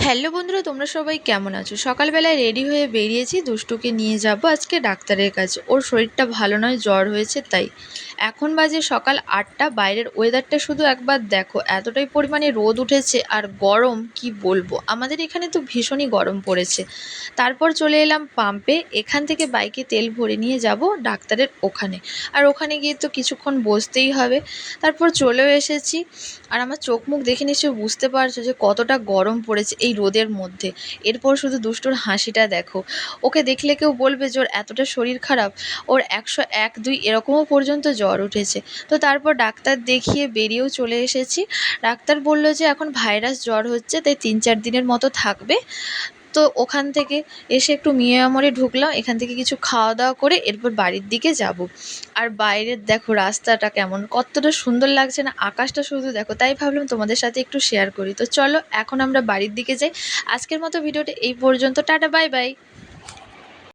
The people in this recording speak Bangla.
হ্যালো বন্ধুরা, তোমরা সবাই কেমন আছো? সকালবেলায় রেডি হয়ে বেরিয়েছি, দুষ্টুকে নিয়ে যাব আজকে ডাক্তারের কাছে। ওর শরীরটা ভালো নয়, জ্বর হয়েছে তাই। এখন বাজে সকাল 8টা। বাইরের ওয়েদারটা শুধু একবার দেখো, এতটাই পরিমাণে রোদ উঠেছে আর গরম কি বলবো। আমাদের এখানে তো ভীষণই গরম পড়েছে। তারপর চলে এলাম পাম্পে। এখান থেকে বাইকে তেল ভরে নিয়ে যাব ডাক্তারের ওখানে। আর ওখানে গিয়ে তো কিছুক্ষণ বসতেই হবে। তারপর চলেও এসেছি। আর আমার চোখ মুখ দেখে নিশ্চয়ই বুঝতে পারছো যে কতটা গরম পড়েছে এই রোদের মধ্যে। এরপর শুধু দুষ্টুর হাসিটা দেখো। ওকে দেখলে কেউ বলবে যে ওর এতটা শরীর খারাপ। ওর 101-2 এরকমও পর্যন্ত জ্বর উঠেছে। তো তারপর ডাক্তার দেখিয়ে বেরিয়েও চলে এসেছি। ডাক্তার বলল যে এখন ভাইরাস জ্বর হচ্ছে, তাই 3-4 দিনের মতো থাকবে। তো ওখান থেকে এসে একটু মিয়ামরে ঢুকলাম। এখান থেকে কিছু খাওয়া দাওয়া করে এরপর বাড়ির দিকে যাব। আর বাইরের দেখো রাস্তাটা কেমন, কতটা সুন্দর লাগছে না, আকাশটা শুধু দেখো। তাই ভাবলাম তোমাদের সাথে একটু শেয়ার করি। তো চলো এখন আমরা বাড়ির দিকে যাই। আজকের মতো ভিডিওটা এই পর্যন্ত। Tata, bye bye.